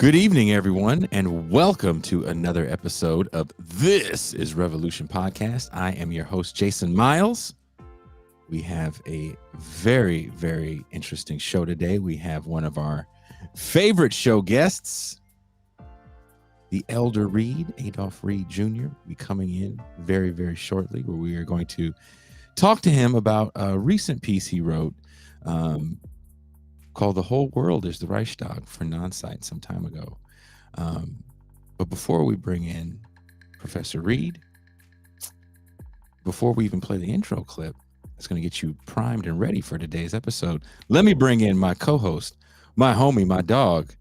Good evening, everyone, and welcome to another episode of This is Revolution Podcast. I am your host, Jason Miles. We have a very, very interesting show today. We have one of our favorite show guests, the Elder Reed, Adolph Reed Jr., will be coming in very, very shortly, where we are going to talk to him about a recent piece he wrote called The Whole World is the Reichstag for Non-Site some time ago. But before we bring in Professor Reed, before we even play the intro clip, it's going to get you primed and ready for today's episode. Let me bring in my co-host, my homie, my dog.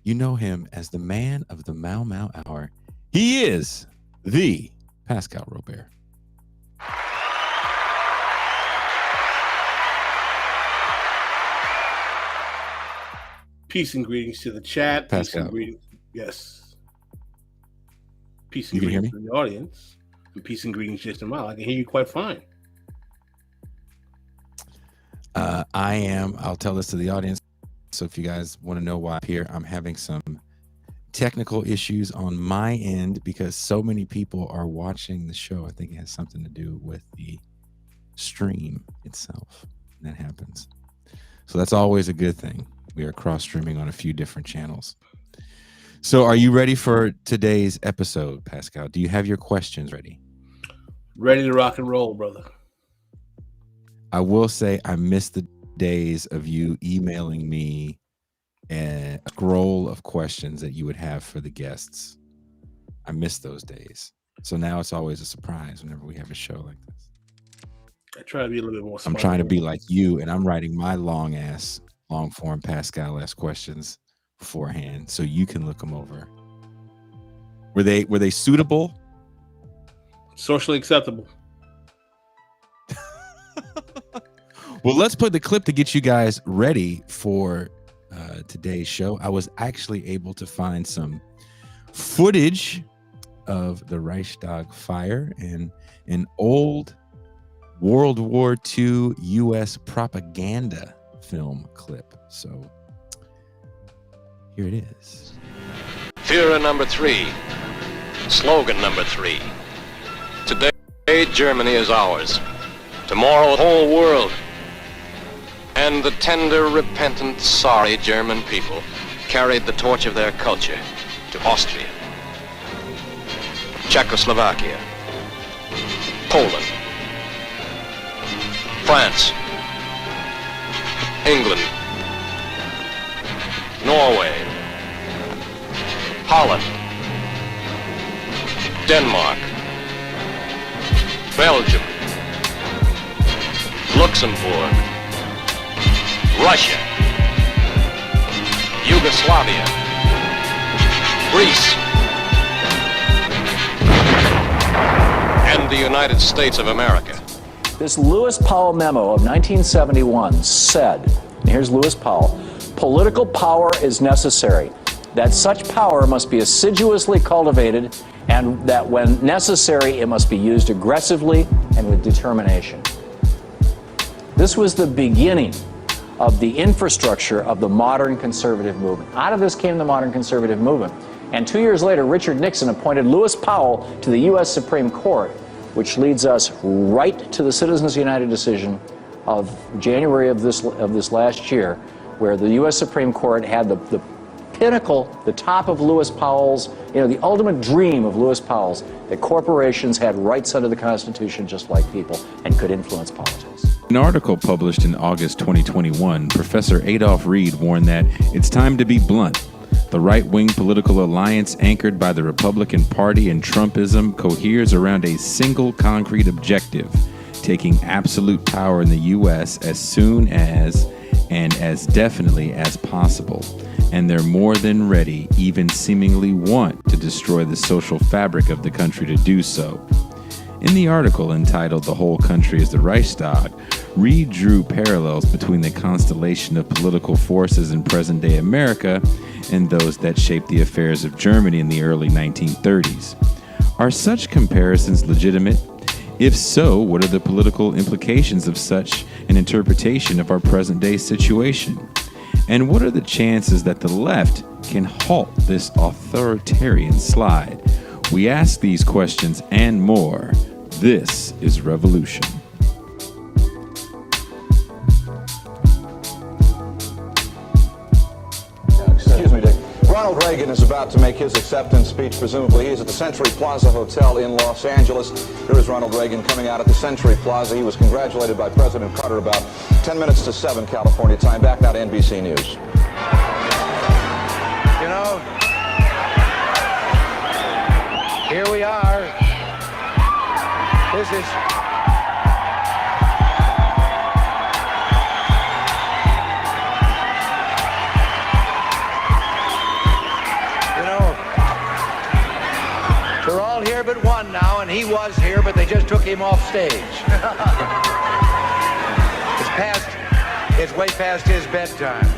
You know him as the man of the Mau Mau Hour. He is the Pascal Robert. Peace and greetings to the chat. Pascal. Peace and greetings. Yes. Peace You and can hear greetings to the audience. And peace and greetings, Jason Miles. I can hear you quite fine. I'll tell this to the audience. So if you guys want to know why I'm here, I'm having some technical issues on my end because so many people are watching the show. I think it has something to do with the stream itself. And that happens. So that's always a good thing. We are cross-streaming on a few different channels. So are you ready for today's episode, Pascal? Do you have your questions ready? Ready to rock and roll, brother. I will say I missed the days of you emailing me a scroll of questions that you would have for the guests. I missed those days. So now it's always a surprise whenever we have a show like this. I try to be a little bit more I'm trying to be like you, and I'm writing my long form Pascal-esque questions beforehand so you can look them over. Were they suitable? Socially acceptable. Well, let's put the clip to get you guys ready for today's show. I was actually able to find some footage of the Reichstag fire and an old World War II U.S. propaganda film clip. So here it is. Führer number 3. Slogan number 3. Today, Germany is ours. Tomorrow, the whole world. And the tender, repentant, sorry German people carried the torch of their culture to Austria, Czechoslovakia, Poland, France, England, Norway, Holland, Denmark, Belgium, Luxembourg, Russia, Yugoslavia, Greece, and the United States of America. This Lewis Powell memo of 1971 said, and here's Lewis Powell, political power is necessary, that such power must be assiduously cultivated, and that when necessary, it must be used aggressively and with determination. This was the beginning of the infrastructure of the modern conservative movement. Out of this came the modern conservative movement. And 2 years later, Richard Nixon appointed Lewis Powell to the U.S. Supreme Court, which leads us right to the Citizens United decision of January of this last year, where the U.S. Supreme Court had the pinnacle, the top of Lewis Powell's, the ultimate dream of Lewis Powell's, that corporations had rights under the Constitution just like people and could influence politics. An article published in August 2021, Professor Adolph Reed warned that it's time to be blunt. The right-wing political alliance anchored by the Republican Party and Trumpism coheres around a single concrete objective, taking absolute power in the U.S. as soon as and as definitely as possible. And they're more than ready, even seemingly want to destroy the social fabric of the country to do so. In the article entitled "The Whole Country is the Reichstag," Reed drew parallels between the constellation of political forces in present-day America and those that shaped the affairs of Germany in the early 1930s. Are such comparisons legitimate? If so, what are the political implications of such an interpretation of our present-day situation? And what are the chances that the left can halt this authoritarian slide? We ask these questions and more. This is Revolution. Excuse me, Dick. Ronald Reagan is about to make his acceptance speech, presumably. He's at the Century Plaza Hotel in Los Angeles. Here is Ronald Reagan coming out at the Century Plaza. He was congratulated by President Carter about 10 minutes to 7 California time. Back now to NBC News. You know, here we are. This is... We're all here but one now, and he was here, but they just took him off stage. It's way past his bedtime.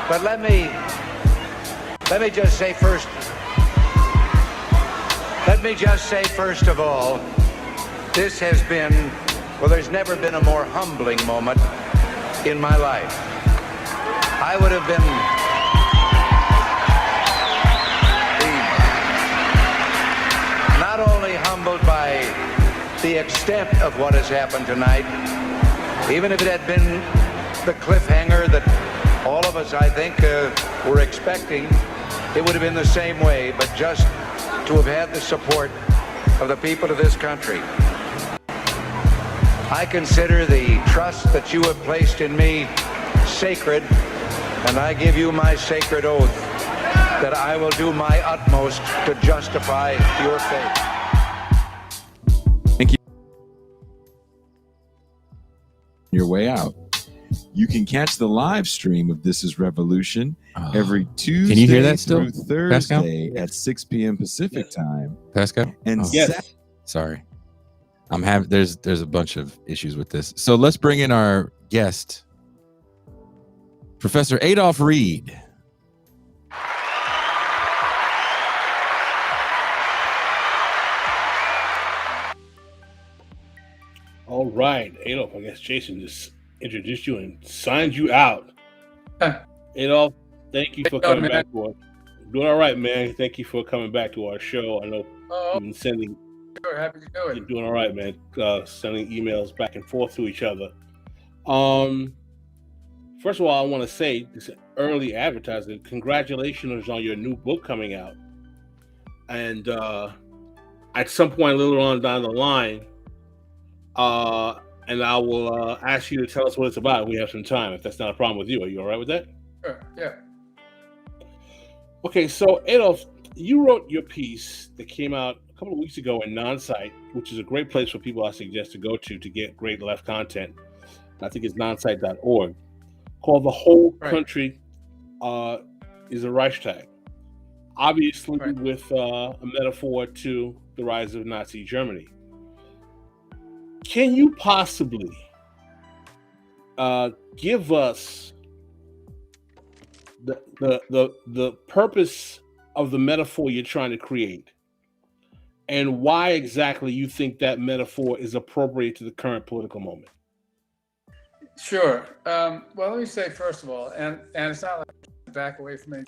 But let me just say first of all, this has been, well, there's never been a more humbling moment in my life. I would have been not only humbled by the extent of what has happened tonight, even if it had been the cliffhanger that all of us, I think, were expecting, it would have been the same way, but just to have had the support of the people of this country. I consider the trust that you have placed in me sacred, and I give you my sacred oath that I will do my utmost to justify your faith. Thank you. Your way out. You can catch the live stream of This Is Revolution every Tuesday Can you hear that still, through Thursday at 6 p.m. Pacific time. Pascal? And Yes. Sorry. There's a bunch of issues with this. So let's bring in our guest, Professor Adolph Reed. All right, Adolph, I guess Jason just introduced you and signed you out. Adolph, thank you for coming back to us. Doing all right, man. Thank you for coming back to our show. I know you've been sending. Sure, happy to do it. You're doing all right, man. Sending emails back and forth to each other. First of all, I want to say this early advertising. Congratulations on your new book coming out. And at some point, a little on down the line, and I will ask you to tell us what it's about. We have some time, if that's not a problem with you. Are you all right with that? Sure, yeah. Okay, so Adolph, you wrote your piece that came out a couple of weeks ago in Nonsite, which is a great place for people I suggest to go to get great left content. I think it's nonsite.org, called "The Whole Country is a Reichstag." Obviously, with a metaphor to the rise of Nazi Germany. Can you possibly give us the purpose of the metaphor you're trying to create, and why exactly you think that metaphor is appropriate to the current political moment? Sure. Well, let me say first of all, and it's not like I back away from it.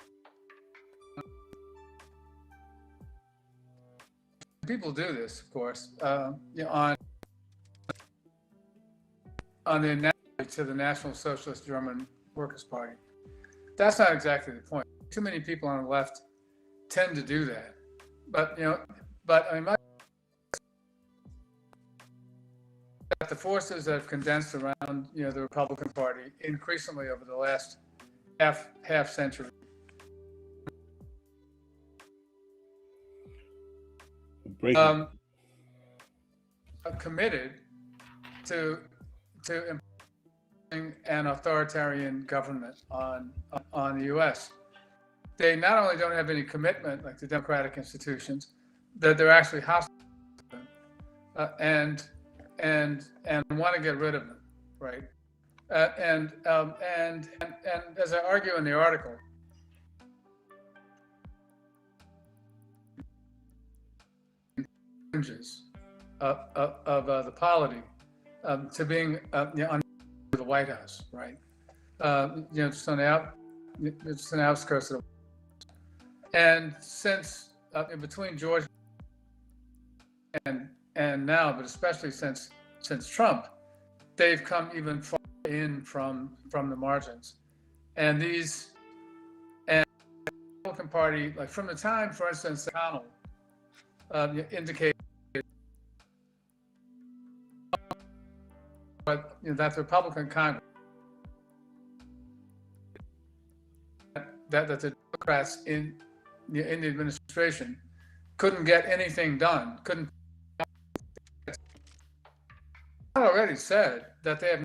People do this, of course, on the analogy to the National Socialist German Workers' Party. That's not exactly the point. Too many people on the left tend to do that. But I mean, the forces that have condensed around, the Republican Party increasingly over the last half century. Committed to imposing an authoritarian government on the U.S. They not only don't have any commitment, like the democratic institutions, that they're actually hostile to them, and want to get rid of them, right? And as I argue in the article, of the polity to being on the White House, right? just on the outskirts of the. And since between George and now, but especially since Trump, they've come even far in from the margins, and the Republican Party, like from the time, for instance, McConnell indicated that the Republican Congress, that the Democrats in the administration couldn't get anything done. Couldn't. I already said that they have.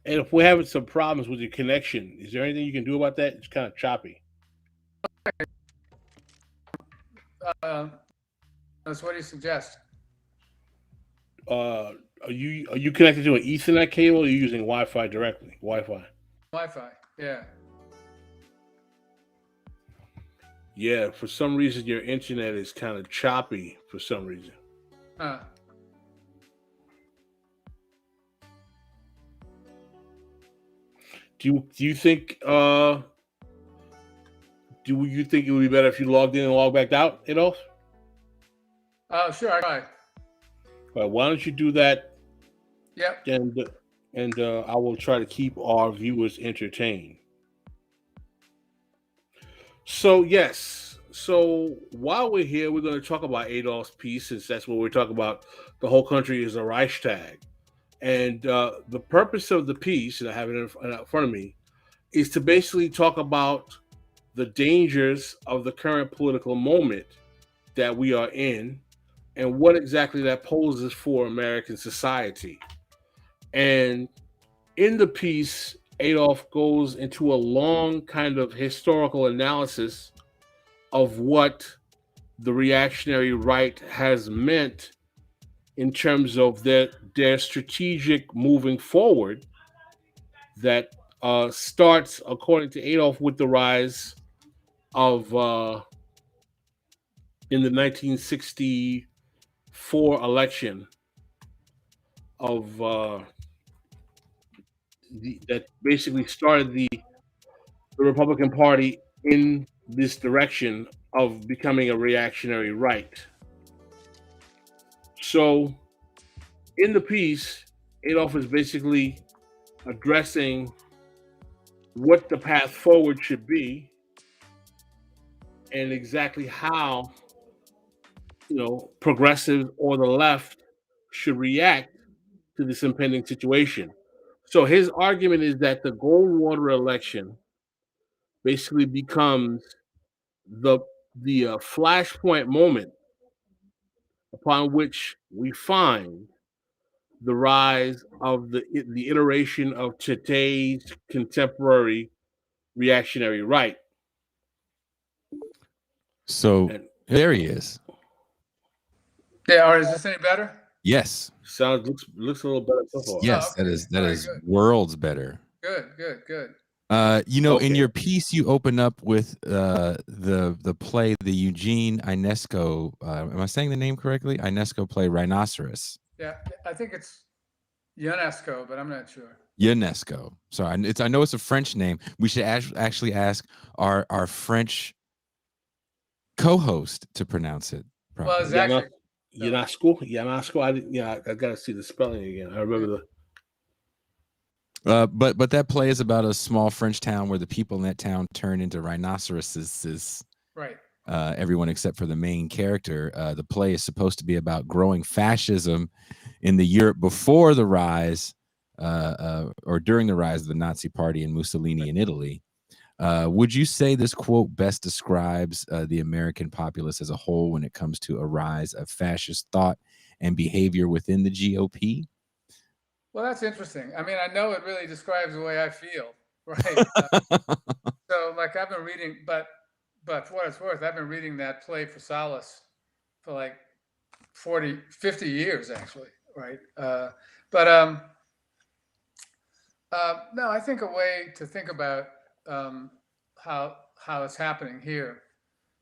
And if we're having some problems with your connection, is there anything you can do about that? It's kind of choppy. That's what do you suggest? Are you connected to an Ethernet cable, or are you using Wi-Fi directly? Wi-Fi, yeah. Yeah, for some reason your internet is kind of choppy for some reason. Do you think do you think it would be better if you logged in and logged back out, Adolph? Sure, I try. Well, why don't you do that? Yep. And I will try to keep our viewers entertained. So yes, so while we're here, we're going to talk about Adolph's piece, since that's what we're talking about. The whole country is a Reichstag, and the purpose of the piece, and I have it in front of me, is to basically talk about the dangers of the current political moment that we are in, and what exactly that poses for American society. And in the piece, Adolph goes into a long kind of historical analysis of what the reactionary right has meant in terms of their strategic moving forward that starts, according to Adolph, with the rise of in the 1964 election of that basically started the Republican Party in this direction of becoming a reactionary right. So in the piece, Adolph is basically addressing what the path forward should be and exactly how, progressives or the left should react to this impending situation. So his argument is that the Goldwater election basically becomes the flashpoint moment upon which we find the rise of the iteration of today's contemporary reactionary right. So there he is. Yeah, or is this any better? Yes. Looks a little better so far. Yes, okay. that is worlds better. Good. In your piece, you open up with the play, the Eugene Ionesco. Am I saying the name correctly? Ionesco play Rhinoceros. Yeah, I think it's UNESCO, but I'm not sure. UNESCO. Sorry, I know it's a French name. We should actually ask our French co-host to pronounce it properly. Well, it's actually Ionesco. I got to see the spelling again. I remember But that play is about a small French town where the people in that town turn into rhinoceroses. Right. Everyone except for the main character. The play is supposed to be about growing fascism in the Europe before the rise, or during the rise of the Nazi Party and Mussolini in Italy. Would you say this quote best describes the American populace as a whole when it comes to a rise of fascist thought and behavior within the GOP? Well, that's interesting. I mean, I know it really describes the way I feel, right? So, like, I've been reading, but for what it's worth, I've been reading that play for solace for like 50 years, actually, right? No, I think a way to think about how it's happening here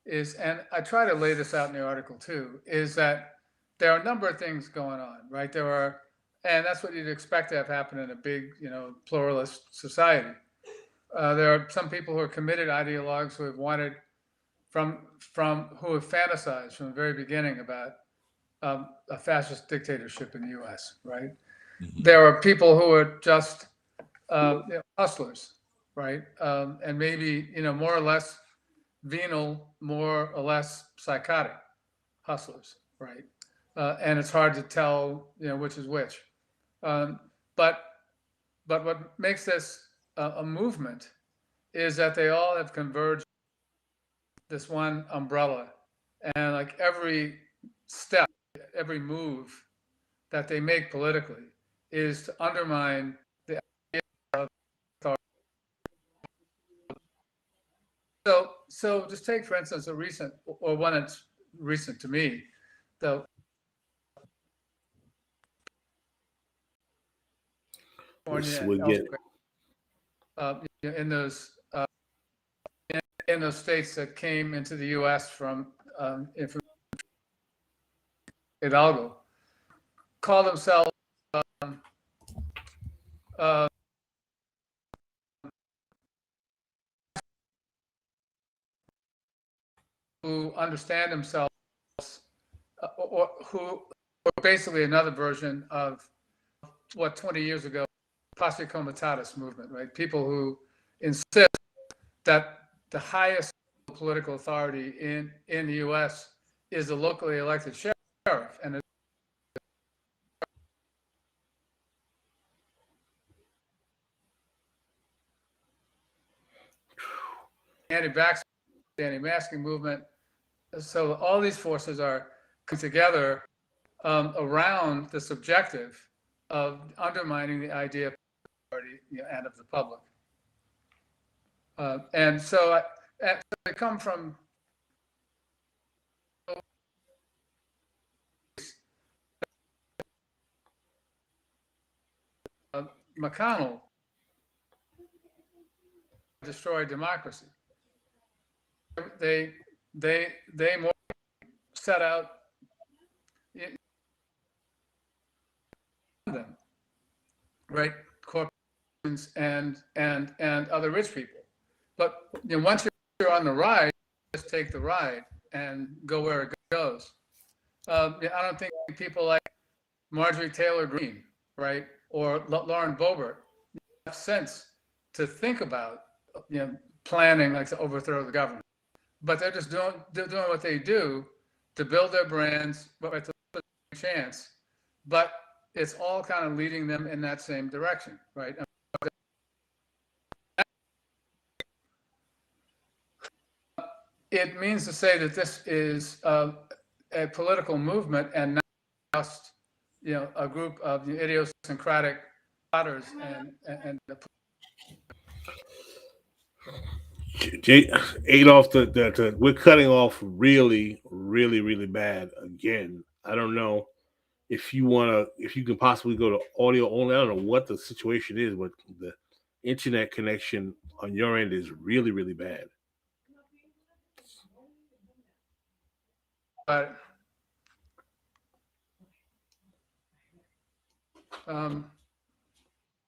is, and I try to lay this out in the article too, is that there are a number of things going on, right? And that's what you'd expect to have happen in a big, pluralist society. There are some people who are committed ideologues who have wanted who have fantasized from the very beginning about a fascist dictatorship in the U.S., right? Mm-hmm. There are people who are just hustlers, right? And maybe, more or less venal, more or less psychotic hustlers, right? And it's hard to tell, which is which. But what makes this a movement is that they all have converged this one umbrella, and like every step, every move that they make politically is to undermine the idea of authority. So just take, for instance, one that's recent to me, the in those states that came into the U.S. from Hidalgo, call themselves who understand themselves, or who are basically another version of what 20 years ago, Posse Comitatus movement, right? People who insist that the highest political authority in the U.S. is the locally elected sheriff, and anti-vaccine, anti-masking movement. So all these forces are coming together around this objective of undermining the idea of authority and of the public. And so they come from McConnell destroyed democracy. They more set out them, right? Corporations and other rich people. But once you're on the ride, just take the ride and go where it goes. I don't think people like Marjorie Taylor Greene, right, or Lauren Boebert have sense to think about planning like to overthrow the government. But they're just doing what they do to build their brands, but to put a chance. But it's all kind of leading them in that same direction, right? It means to say that this is a political movement and not just a group of idiosyncratic plotters and Adolph, we're cutting off really, really, really bad again. I don't know if you can possibly go to audio only. I don't know what the situation is, but the internet connection on your end is really, really bad. But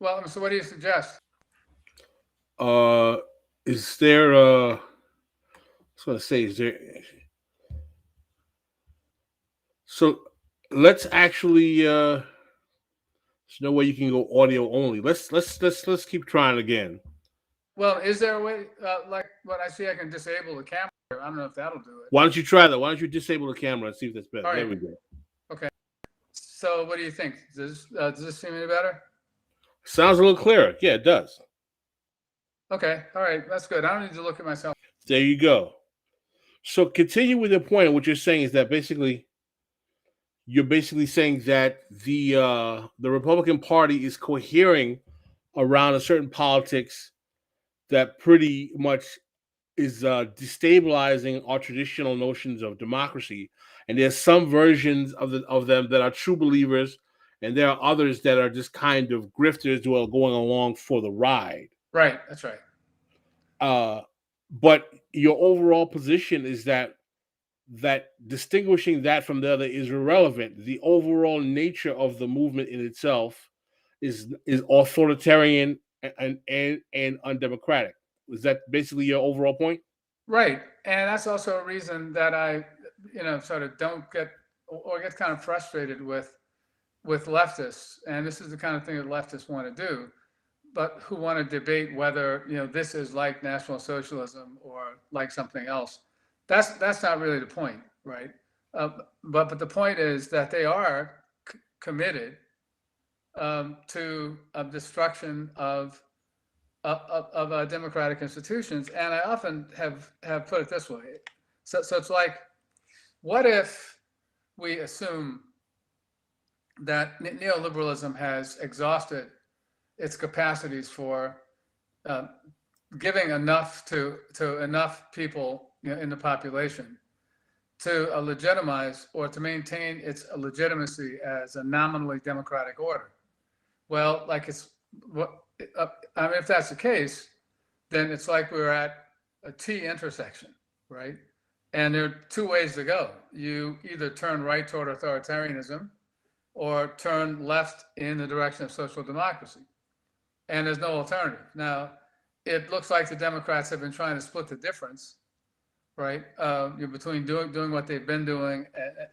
well, so what do you suggest? Is there I was going to say, is there? So let's actually. There's no way you can go audio only. Let's keep trying again. Well, is there a way? Like what I see, I can disable the camera. I don't know if that'll do it. Why don't you try that? Why don't you disable the camera and see if that's better? Right. There we go. Okay. So what do you think? Does this seem any better? Sounds a little clearer. Yeah, it does. Okay. All right. That's good. I don't need to look at myself. There you go. So continue with the point. What you're saying is that you're basically saying that the Republican Party is cohering around a certain politics that pretty much is destabilizing our traditional notions of democracy. And there's some versions of them that are true believers, and there are others that are just kind of grifters who are going along for the ride. Right, that's right. But your overall position is that that distinguishing that from the other is irrelevant. The overall nature of the movement in itself is authoritarian and undemocratic. Is that basically your overall point? Right. And that's also a reason that I, sort of don't get or get kind of frustrated with leftists. And this is the kind of thing that leftists want to do, but who want to debate whether, this is like National Socialism or like something else. That's not really the point, right? But the point is that they are committed to destruction of democratic institutions. And I often have put it this way. So it's like, what if we assume that neoliberalism has exhausted its capacities for giving enough to enough people in the population to legitimize or to maintain its legitimacy as a nominally democratic order? Well, like if that's the case, then it's like we're at a T intersection, right? And there are two ways to go. You either turn right toward authoritarianism or turn left in the direction of social democracy. And there's no alternative. Now, it looks like the Democrats have been trying to split the difference, right? Between doing what they've been doing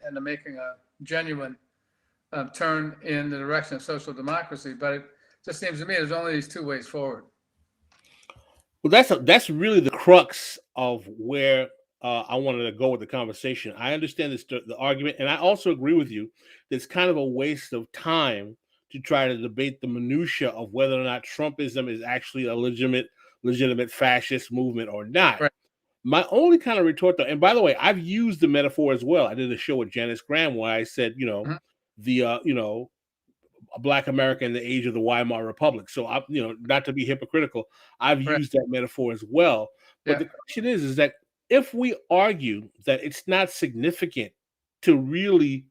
and making a genuine turn in the direction of social democracy. But it just seems to me there's only these two ways forward. Well, that's really the crux of where I wanted to go with the conversation. I understand the argument, and I also agree with you that it's kind of a waste of time to try to debate the minutia of whether or not Trumpism is actually a legitimate fascist movement or not. Right. My only kind of retort, though, and by the way, I've used the metaphor as well. I did a show with Janice Graham where I said, a Black America in the age of the Weimar Republic. So, not to be hypocritical, I've used that metaphor as well. But the question is that if we argue that it's not significant to really,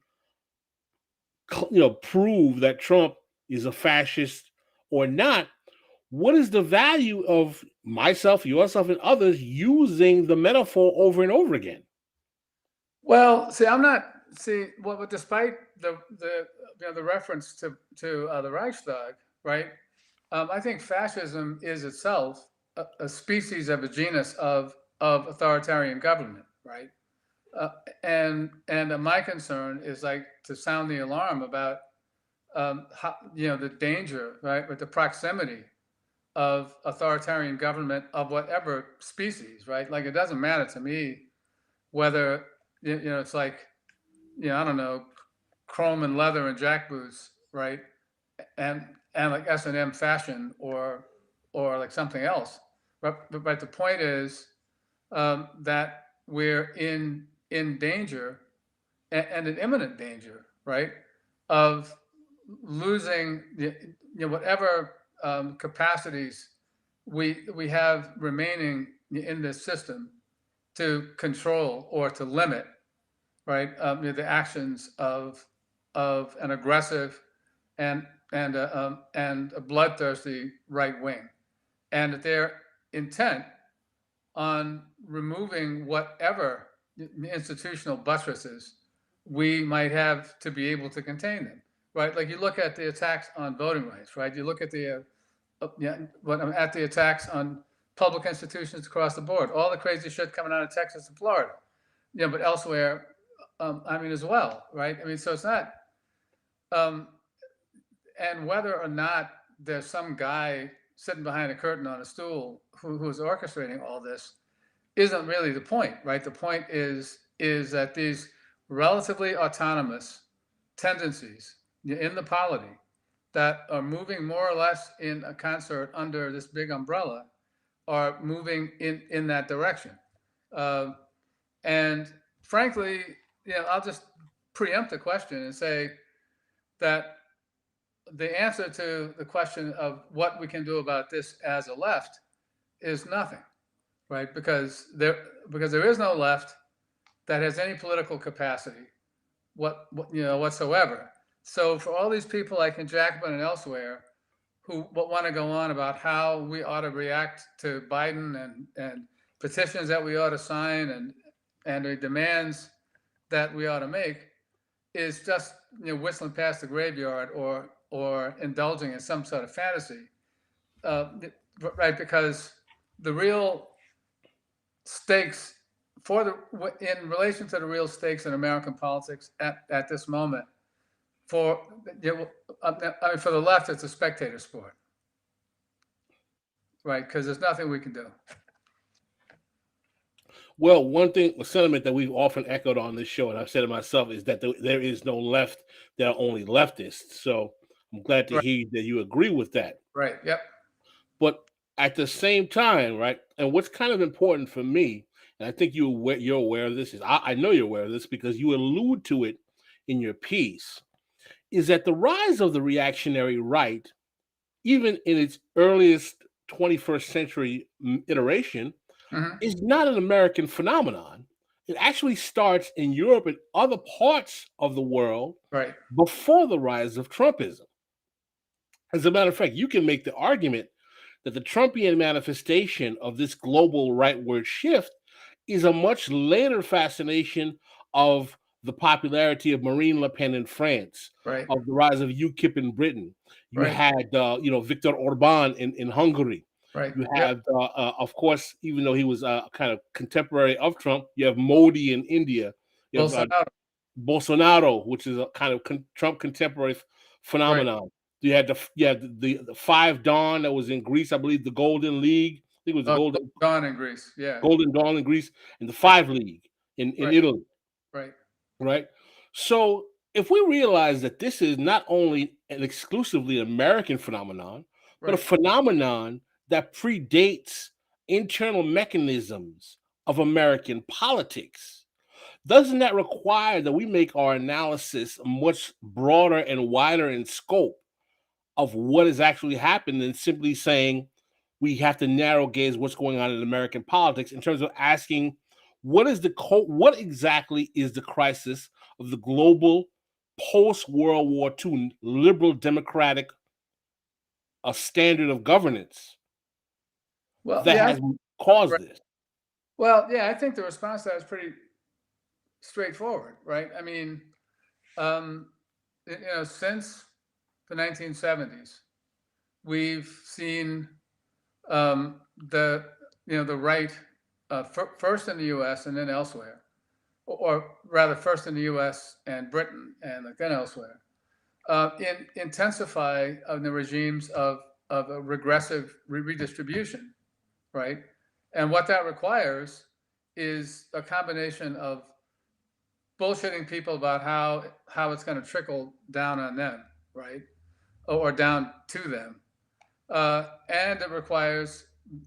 prove that Trump is a fascist or not, what is the value of myself, yourself, and others using the metaphor over and over again? Well, despite the reference to the Reichstag, right? I think fascism is itself a species of a genus of authoritarian government, right? And my concern is like to sound the alarm about how, the danger, right, with the proximity of authoritarian government of whatever species, right? Like it doesn't matter to me whether it's like, I don't know, chrome and leather and jackboots, right? And like S&M fashion or like something else. But the point is that we're in danger and in imminent danger, right, of losing whatever capacities we have remaining in this system to control or to limit, right, the actions of an aggressive and a bloodthirsty right wing, and that their intent on removing whatever institutional buttresses we might have to be able to contain them, right? Like you look at the attacks on voting rights, right? You look at the attacks on public institutions across the board, all the crazy shit coming out of Texas and Florida, but elsewhere, as well, right? So it's not, and whether or not there's some guy sitting behind a curtain on a stool who's orchestrating all this isn't really the point, right? The point is that these relatively autonomous tendencies in the polity that are moving more or less in a concert under this big umbrella are moving in that direction. And frankly, I'll just preempt the question and say that the answer to the question of what we can do about this as a left is nothing, right? Because there is no left that has any political capacity whatsoever. So for all these people like in Jacobin and elsewhere who want to go on about how we ought to react to Biden and petitions that we ought to sign and the demands that we ought to make is just whistling past the graveyard or indulging in some sort of fantasy, right? Because the real stakes in relation to the real stakes in American politics at this moment, for for the left, it's a spectator sport, right? Because there's nothing we can do. Well, one thing, a sentiment that we've often echoed on this show, and I've said it myself, is that there is no left; there are only leftists. So I'm glad to hear that you agree with that. Right. Yep. But at the same time, right, and what's kind of important for me, and I think you're aware of this, is I know you're aware of this because you allude to it in your piece, is that the rise of the reactionary right, even in its earliest 21st century iteration, is not an American phenomenon. It actually starts in Europe and other parts of the world before the rise of Trumpism. As a matter of fact, you can make the argument that the Trumpian manifestation of this global rightward shift is a much later fascination of the popularity of Marine Le Pen in France, of the rise of UKIP in Britain. You had, Viktor Orban in Hungary. You have, of course, even though he was kind of contemporary of Trump, you have Modi in India. You have Bolsonaro, which is a kind of Trump contemporary phenomenon. You had the Five Dawn that was in Greece, I believe, the Golden League. I think it was the Golden Dawn in Greece, Golden Dawn in Greece, and the Five League in Italy. Right. So if we realize that this is not only an exclusively American phenomenon, but a phenomenon that predates internal mechanisms of American politics, doesn't that require that we make our analysis much broader and wider in scope of what has actually happened than simply saying we have to narrow gaze what's going on in American politics, in terms of asking what exactly is the crisis of the global post-World War II liberal democratic standard of governance that has caused this? Well, yeah, I think the response to that is pretty straightforward, right? I mean, since the 1970s, we've seen the right first in the U.S. and then elsewhere, or rather first in the U.S. and Britain and then elsewhere, intensify the regimes of a regressive redistribution, right? And what that requires is a combination of bullshitting people about how it's going to trickle down on them, right, or down to them, and it requires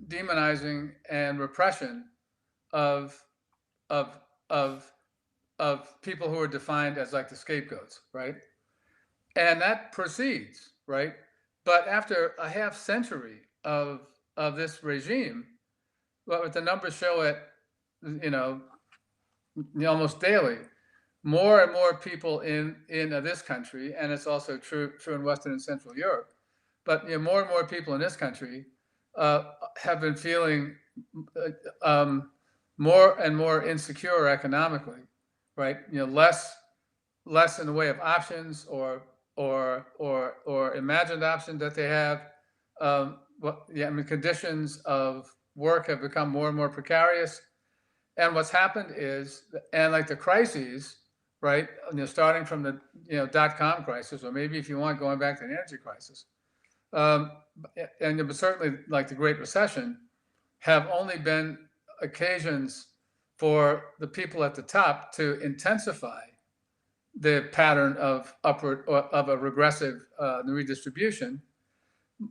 demonizing and repression of people who are defined as like the scapegoats, right? And that proceeds, right? But after a half century of this regime, what the numbers show it, almost daily, more and more people in this country, and it's also true in Western and Central Europe, but more and more people in this country have been feeling more and more insecure economically, right? Less in the way of options or imagined options that they have. Conditions of work have become more and more precarious. And what's happened is, and like the crises, right? Starting from the .com crisis, or maybe if you want, going back to the energy crisis, and certainly like the Great Recession, have only been occasions for the people at the top to intensify the pattern of upward of a regressive redistribution.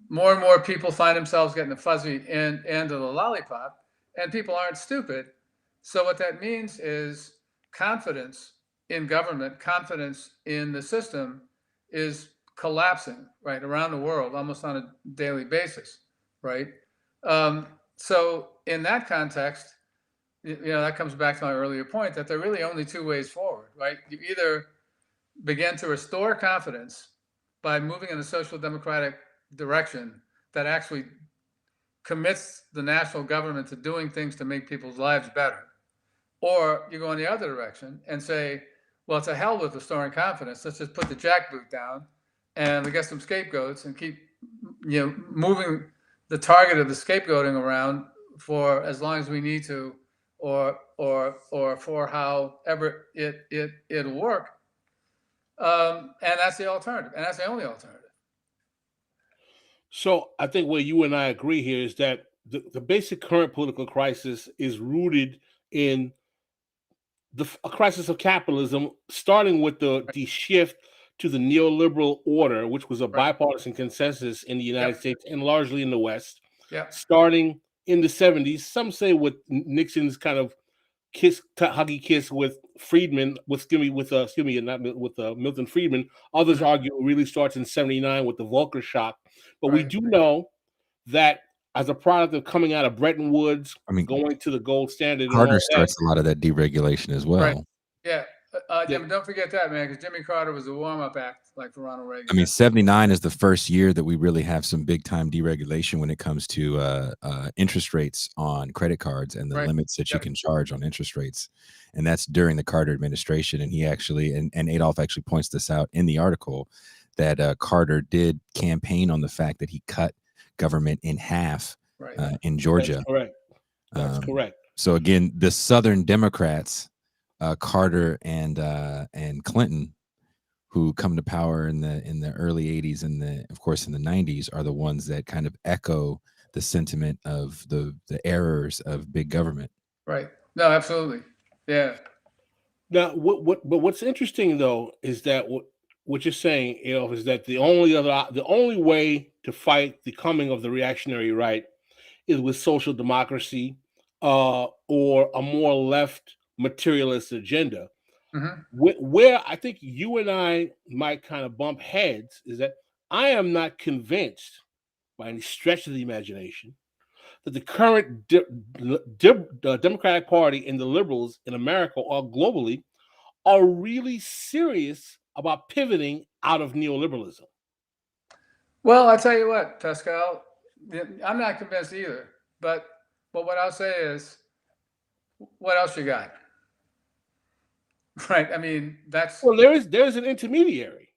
More and more people find themselves getting the fuzzy end of the lollipop, and people aren't stupid. So what that means is confidence in government, confidence in the system is collapsing, right, around the world, almost on a daily basis, right? So in that context, that comes back to my earlier point that there are really only two ways forward, right? You either begin to restore confidence by moving in a social democratic direction that actually commits the national government to doing things to make people's lives better, Or you go in the other direction and say, well, to hell with restoring confidence. Let's just put the jackboot down and we get some scapegoats and keep, moving the target of the scapegoating around for as long as we need to, or for however it'll work. And that's the alternative, and that's the only alternative. So I think where you and I agree here is that the basic current political crisis is rooted in a crisis of capitalism, starting with the shift to the neoliberal order, which was a bipartisan consensus in the United States and largely in the West, starting in the 70s. Some say with Nixon's kind of huggy kiss with Friedman, Milton Friedman. Others argue it really starts in 79 with the Volcker shock. But we do know that as a product of coming out of Bretton Woods, going to the gold standard, Carter starts a lot of that deregulation as well. Right. Yeah. Don't forget that, man, because Jimmy Carter was a warm-up act, like for Ronald Reagan. 79 is the first year that we really have some big-time deregulation when it comes to interest rates on credit cards and the limits that you can charge on interest rates. And that's during the Carter administration. And he actually, and Adolph actually points this out in the article, that Carter did campaign on the fact that he cut government in half in Georgia. That's correct. That's correct. So again, the Southern Democrats, Carter and Clinton, who come to power in the early 80s and of course in the 90s, are the ones that kind of echo the sentiment of the errors of big government. Right. No, absolutely. Yeah. Now, what's interesting though is that what you're saying, is that the only way to fight the coming of the reactionary right is with social democracy, or a more left materialist agenda. Where I think you and I might kind of bump heads is that I am not convinced by any stretch of the imagination that the current Democratic Party and the liberals in America or globally are really serious about pivoting out of neoliberalism. Well, I'll tell you what, Pascal, I'm not convinced either. But what I'll say is, what else you got? Right. There's an intermediary.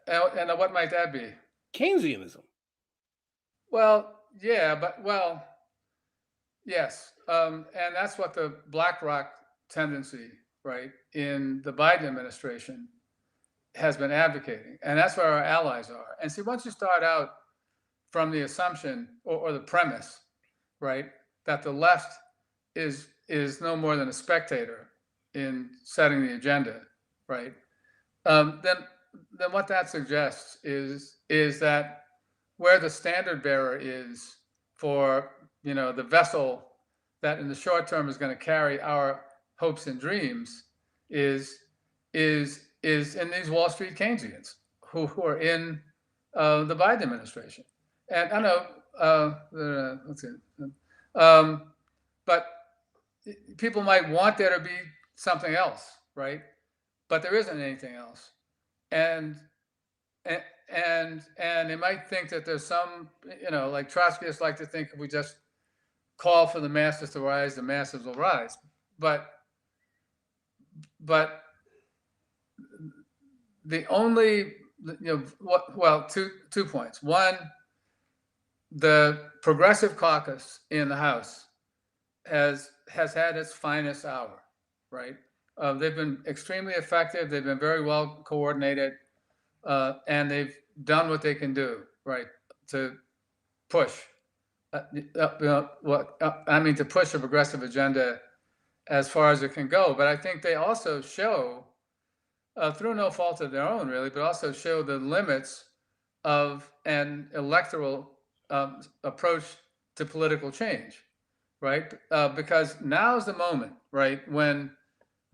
And what might that be? Keynesianism. Well, yeah, yes. And that's what the BlackRock tendency, right, in the Biden administration has been advocating. And that's where our allies are. And see, once you start out from the assumption or the premise, right, that the left is no more than a spectator in setting the agenda, right? Then what that suggests is that where the standard bearer is for the vessel that in the short term is going to carry our hopes and dreams is in these Wall Street Keynesians who are in the Biden administration. And I know but people might want there to be something else, right? But there isn't anything else, and they might think that there's some, like Trotskyists like to think if we just call for the masses to rise, the masses will rise. But the only, two points. One, the Progressive Caucus in the House has had its finest hour, right? They've been extremely effective. They've been very well coordinated, and they've done what they can do, right, to push, to push a progressive agenda as far as it can go. But I think they also show, through no fault of their own, really, but also show the limits of an electoral approach to political change, right? Because now is the moment, right, when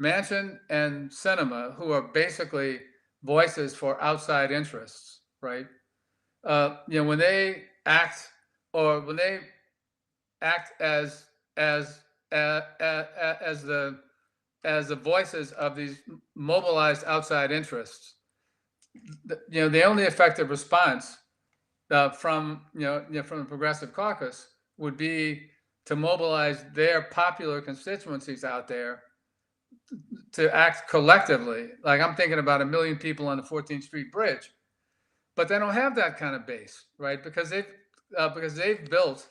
Manchin and Sinema, who are basically voices for outside interests, right? When they act as the voices of these mobilized outside interests, the only effective response from the Progressive Caucus would be to mobilize their popular constituencies out there to act collectively. Like I'm thinking about 1 million people on the 14th Street Bridge, but they don't have that kind of base, right? Because they've built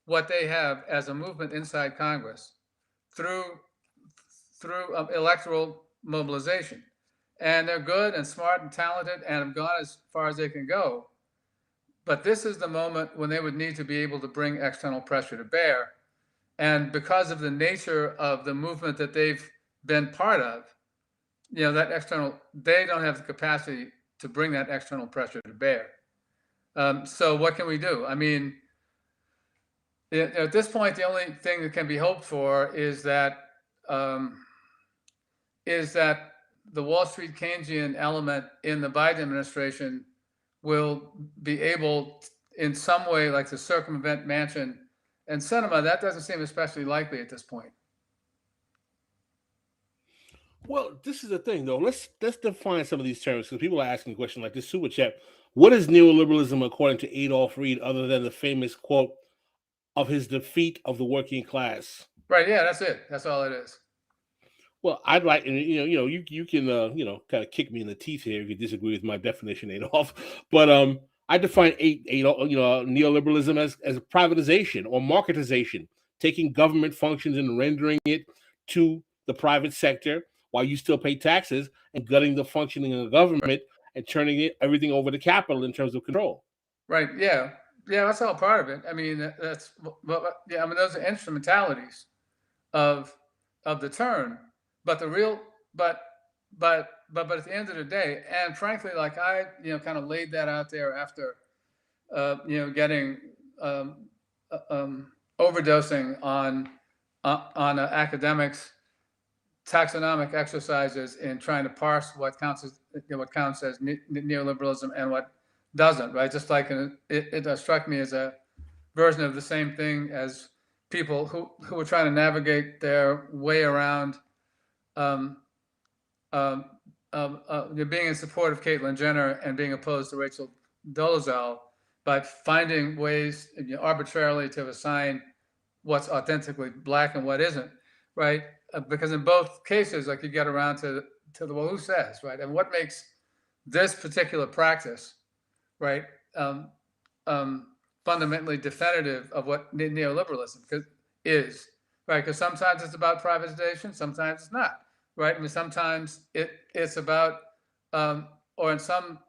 what they have as a movement inside Congress through electoral mobilization, and they're good and smart and talented and have gone as far as they can go. But this is the moment when they would need to be able to bring external pressure to bear. And because of the nature of the movement that they've been part of, they don't have the capacity to bring that external pressure to bear. So what can we do? I mean, at this point, the only thing that can be hoped for is that the Wall Street Keynesian element in the Biden administration will be able, in some way, like to circumvent Manchin and Sinema. That doesn't seem especially likely at this point. Well, this is the thing, though. Let's define some of these terms, because people are asking a question like this super chat. What is neoliberalism according to Adolph Reed, other than the famous quote of his defeat of the working class? Right. Yeah, that's it. That's all it is. Well, I'd like, and you can kind of kick me in the teeth here if you disagree with my definition, Adolph. But I define neoliberalism as privatization or marketization, taking government functions and rendering it to the private sector while you still pay taxes, and gutting the functioning of the government and turning everything over to capital in terms of control. Right. Yeah. Yeah. That's all part of it. I mean, those are instrumentalities of the term. But the real, but at the end of the day, and frankly, like I, kind of laid that out there after, getting overdosing on academics' taxonomic exercises in trying to parse what counts as neoliberalism and what doesn't. Right, just like it struck me as a version of the same thing as people who were trying to navigate their way around. Being in support of Caitlyn Jenner and being opposed to Rachel Dolezal by finding ways arbitrarily to assign what's authentically Black and what isn't, right? Because in both cases, like you get around to the well, who says, right? And what makes this particular practice, right, fundamentally definitive of what neoliberalism is, right? Because sometimes it's about privatization, sometimes it's not. Right. I mean, sometimes it's about, or in some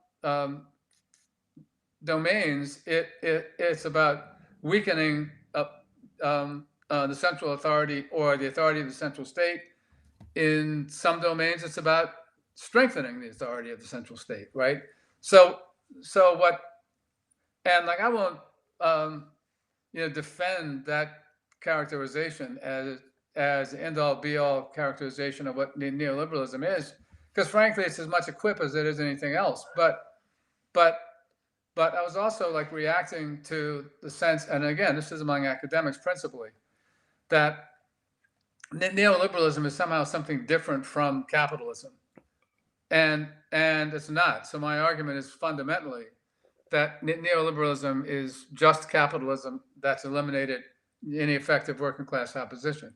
domains, it's about weakening the central authority or the authority of the central state. In some domains, it's about strengthening the authority of the central state. Right. So what? And like I won't, defend that characterization as the end-all be-all characterization of what neoliberalism is, because frankly, it's as much a quip as it is anything else. But I was also like reacting to the sense, and again, this is among academics principally, that neoliberalism is somehow something different from capitalism, and it's not. So my argument is fundamentally that neoliberalism is just capitalism that's eliminated any effective working class opposition.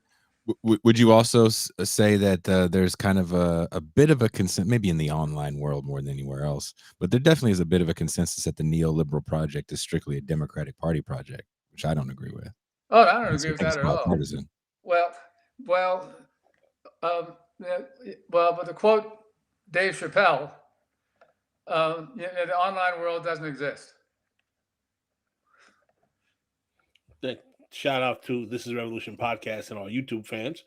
Would you also say that there's kind of a bit of a consensus, maybe in the online world more than anywhere else, but there definitely is a bit of a consensus that the neoliberal project is strictly a Democratic Party project, which I don't agree with. Oh, I don't agree with that at all. Partisan. Well, but to quote Dave Chappelle, the online world doesn't exist. Shout out to This Is Revolution podcast and all YouTube fans.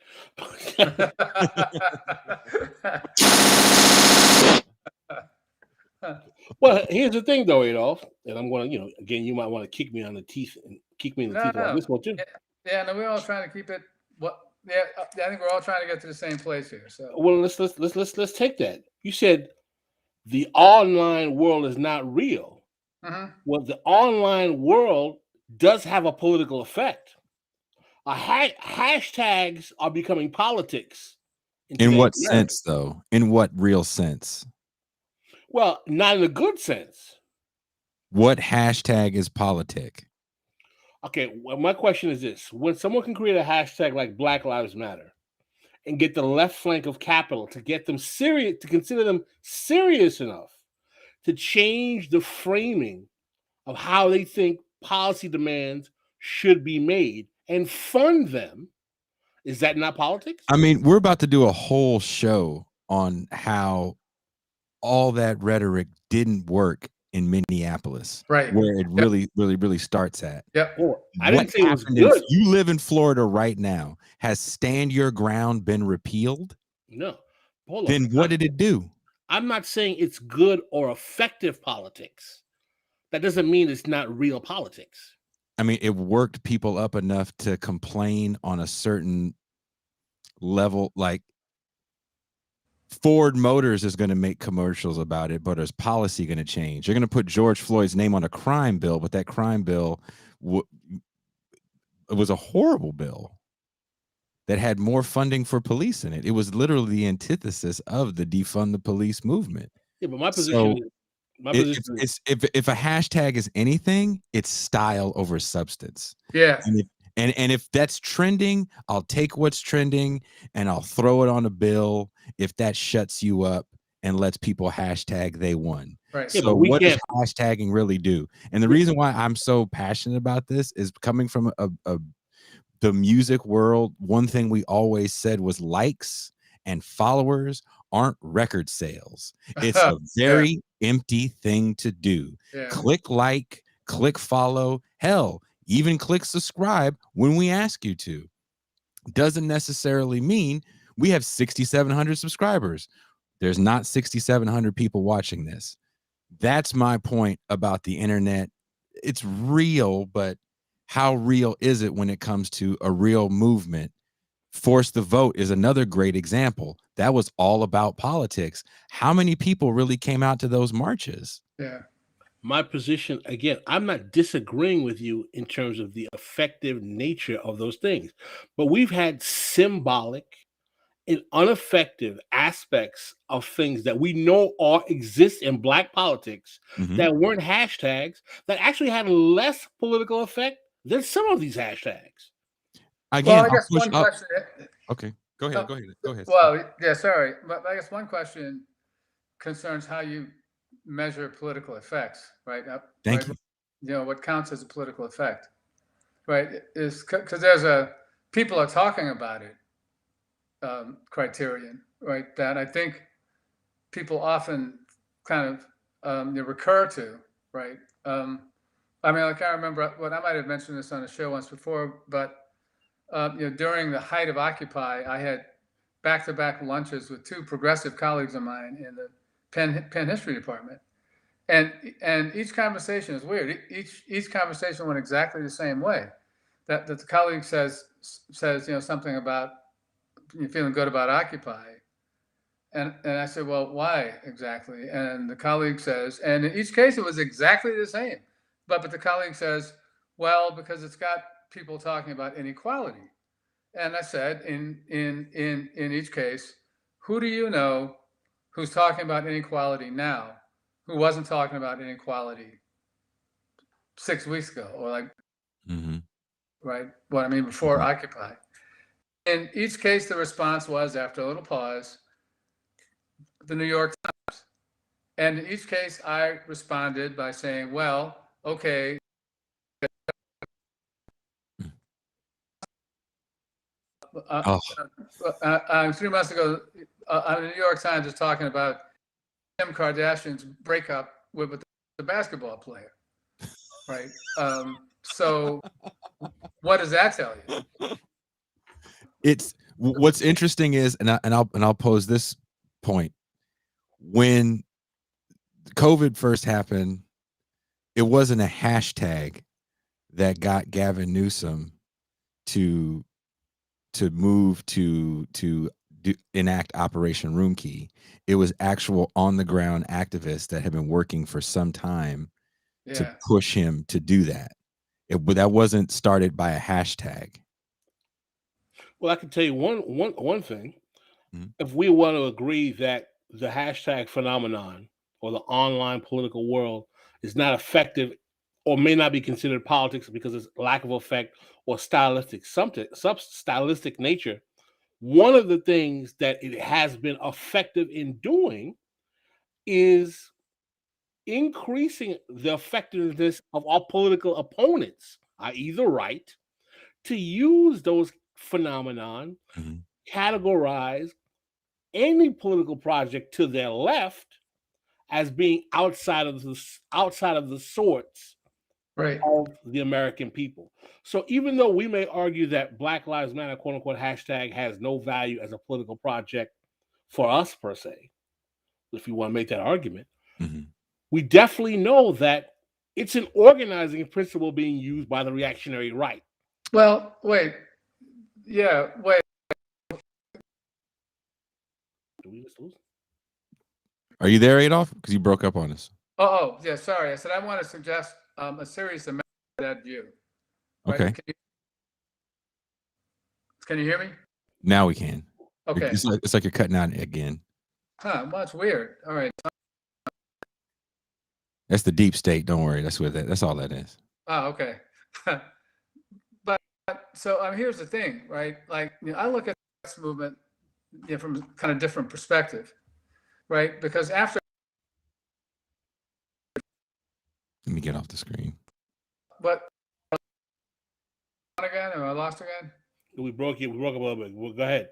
Well, here's the thing, though, Adolph, and I'm going to, again, you might want to kick me in the teeth on this one too. Yeah, no, we're all trying to keep it. I think we're all trying to get to the same place here. So, well, let's take that. You said the online world is not real. Mm-hmm. Well, the online world does have a political effect. Hashtags are becoming politics. In what sense, though? In what real sense? Well, not in a good sense. What hashtag is politic? Okay, well, my question is this: when someone can create a hashtag like Black Lives Matter and get the left flank of capital to get them serious, to consider them serious enough to change the framing of how they think policy demands should be made and fund them, is that not politics? I mean, we're about to do a whole show on how all that rhetoric didn't work in Minneapolis, Right. where it really starts at. Yep. I didn't say it was If good. you live in Florida right now, has Stand Your Ground been repealed? No. Hold on. Then what did it do? I'm not saying it's good or effective politics. That doesn't mean it's not real politics. I mean, it worked people up enough to complain on a certain level. Like Ford Motors is going to make commercials about it, but is policy going to change? You're going to put George Floyd's name on a crime bill, but that crime bill it was a horrible bill that had more funding for police in it. It was literally the antithesis of the defund the police movement. Yeah, but my position is if a hashtag is anything, it's style over substance. Yeah. And if that's trending, I'll take what's trending and I'll throw it on a bill if that shuts you up and lets people hashtag they won. Right. So Yeah, but what does hashtagging really do? And the reason why I'm so passionate about this is coming from the music world. One thing we always said was likes and followers aren't record sales. It's a very empty thing to do. Yeah. Click like, click follow, hell, even click subscribe when we ask you to. Doesn't necessarily mean we have 6,700 subscribers. There's not 6,700 people watching this. That's my point about the internet. It's real, but how real is it when it comes to a real movement? Force the Vote is another great example. That was all about politics. How many people really came out to those marches? Yeah. My position, again, I'm not disagreeing with you in terms of the effective nature of those things, but we've had symbolic and ineffective aspects of things that we know exist in Black politics that weren't hashtags that actually had less political effect than some of these hashtags. Again, Well, I guess one question. Okay, go ahead. Go ahead. Well, yeah, sorry, but I guess one question concerns how you measure political effects, right? Thank you. You know, what counts as a political effect, right? Is because people are talking about it criterion, right? That I think people often kind of recur to, right? I mean, I can't remember what I might have mentioned this on a show once before, but during the height of Occupy, I had back-to-back lunches with two progressive colleagues of mine in the Penn History Department, and each conversation is weird. Each conversation went exactly the same way. That the colleague says something about you're feeling good about Occupy, and I said, well, why exactly? And the colleague says, and in each case it was exactly the same, but the colleague says, well, because it's got people talking about inequality. And I said, in each case, who do you know who's talking about inequality now, who wasn't talking about inequality 6 weeks ago, or like, right? What I mean, before Occupy. In each case, the response was, after a little pause, the New York Times. And in each case, I responded by saying, well, okay. 3 months ago, the New York Times is talking about Kim Kardashian's breakup with the basketball player, right? So what does that tell you? It's what's interesting is, and I'll pose this point. When COVID first happened, it wasn't a hashtag that got Gavin Newsom to move to enact Operation Room Key. It was actual on the ground activists that have been working for some time to push him to do that. That wasn't started by a hashtag. Well, I can tell you one thing. If we want to agree that the hashtag phenomenon or the online political world is not effective or may not be considered politics because it's lack of effect or stylistic stylistic nature. One of the things that it has been effective in doing is increasing the effectiveness of our political opponents, i.e. the right, to use those phenomenon, categorize any political project to their left as being outside of the sorts of the American people. So even though we may argue that Black Lives Matter, quote unquote, hashtag has no value as a political project for us per se, if you want to make that argument, we definitely know that it's an organizing principle being used by the reactionary right. Well, wait. Yeah, wait. Do we just lose? Are you there, Adolph? Because you broke up on us. Oh, yeah, sorry. I said I want to suggest a series of that view. Right? Okay. Can you hear me? Now we can. Okay. It's like you're cutting out again. Huh, well, it's weird. All right. That's the deep state. Don't worry. That's all that is. Oh, okay. But so here's the thing, right? Like, I look at this movement from kind of different perspective, right? Because after. Let me get off the screen. What? Again? Or I lost again? We broke you. We broke up a little bit. Well, go ahead.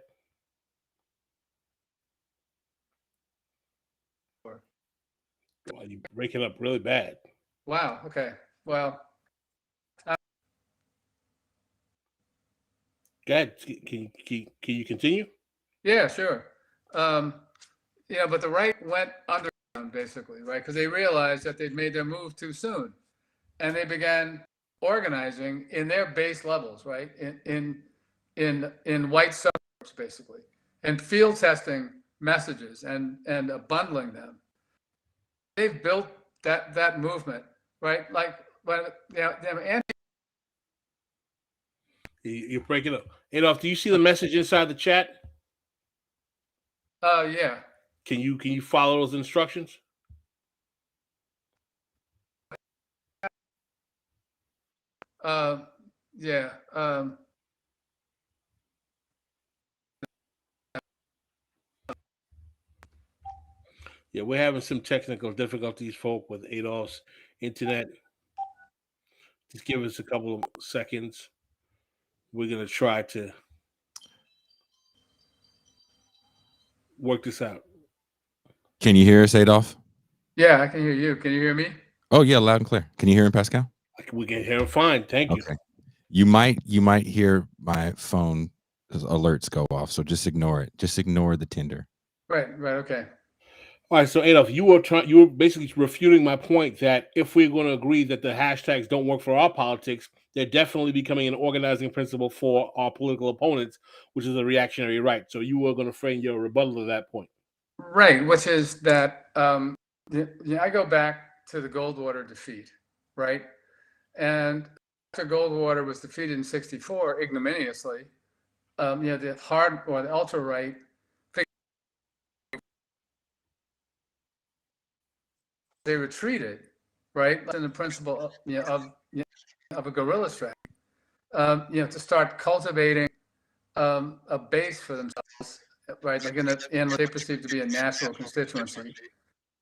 Well, you're breaking up really bad. Wow. Okay. Well. Go ahead. Can you continue? Yeah, sure. But the right went underground basically, right? Because they realized that they'd made their move too soon, and they began organizing in their base levels, right? In white suburbs basically, and field testing messages and bundling them. They've built that movement, right? Like when you're breaking up. Adolph, do you see the message inside the chat? Yeah. Can you follow those instructions? Yeah. Yeah, we're having some technical difficulties, folk, with Adolph's internet. Just give us a couple of seconds. We're going to try to work this out. Can you hear us, Adolph? Yeah, I can hear you. Can you hear me? Oh, yeah, loud and clear. Can you hear him, Pascal? We can hear him fine. Thank you. Okay. You might hear my phone alerts go off, so just ignore it. Just ignore the Tinder. Right. Okay. All right, so Adolph, you were basically refuting my point that if we're going to agree that the hashtags don't work for our politics, they're definitely becoming an organizing principle for our political opponents, which is the reactionary right. So you were going to frame your rebuttal to that point. Right, which is that I go back to the Goldwater defeat, right? And after Goldwater was defeated in '64 ignominiously, the hard or the ultra right they retreated, right? In the principle of a guerrilla strategy, to start cultivating a base for themselves, right? Like in what they perceive to be a natural constituency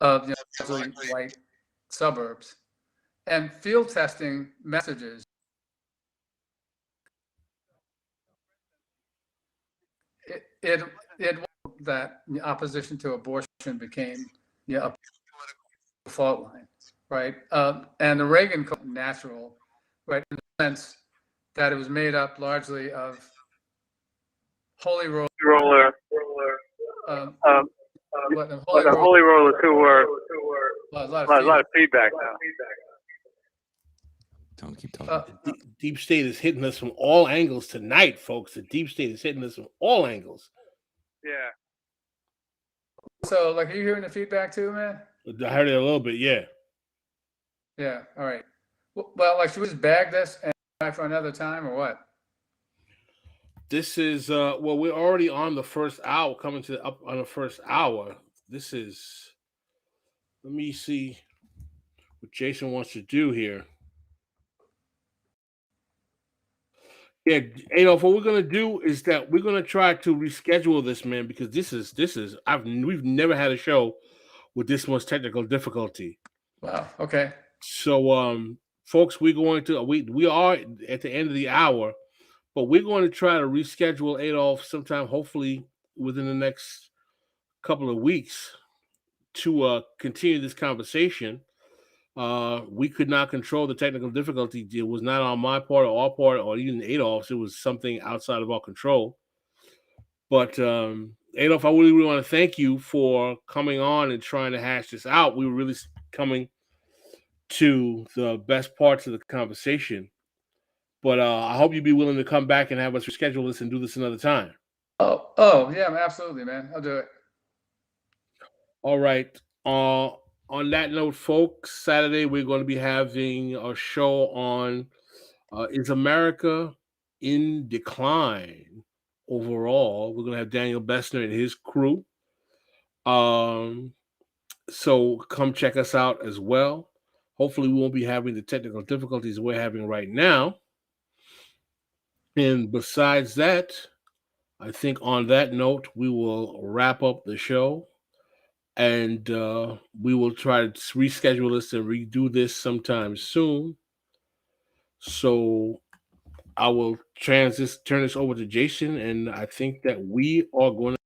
of white suburbs, and field testing messages. It that opposition to abortion became a fault line, right? And the Reagan code natural, right, in the sense that it was made up largely of holy roller. Holy roller 2 words. A lot of feedback now. Don't keep talking. Deep state is hitting us from all angles tonight, folks. The deep state is hitting us from all angles. Yeah. So, like, are you hearing the feedback too, man? I heard it a little bit, yeah. Yeah, all right. Well, like, should we just bag this and try for another time or what? This is, we're already on the first hour, coming to up on the first hour. This is, let me see what Jason wants to do here. Yeah, Adolf, what we're gonna do is that we're gonna try to reschedule this, man, because we've never had a show with this much technical difficulty. Wow. Okay. So, folks, we are at the end of the hour, but we're going to try to reschedule Adolf sometime, hopefully within the next couple of weeks, to continue this conversation. We could not control the technical difficulty. It was not on my part or our part or even Adolph's. It was something outside of our control. But Adolf, I really want to thank you for coming on and trying to hash this out. We were really coming to the best parts of the conversation. But I hope you'd be willing to come back and have us reschedule this and do this another time. Oh, yeah, absolutely, man. I'll do it. All right. On that note, folks, Saturday we're going to be having a show on is America in decline overall. We're going to have Daniel Bessner and his crew. So come check us out as well. Hopefully we won't be having the technical difficulties we're having right now. And besides that, I think on that note, we will wrap up the show. And we will try to reschedule this and redo this sometime soon. So I will turn this over to Jason, and I think that we are going to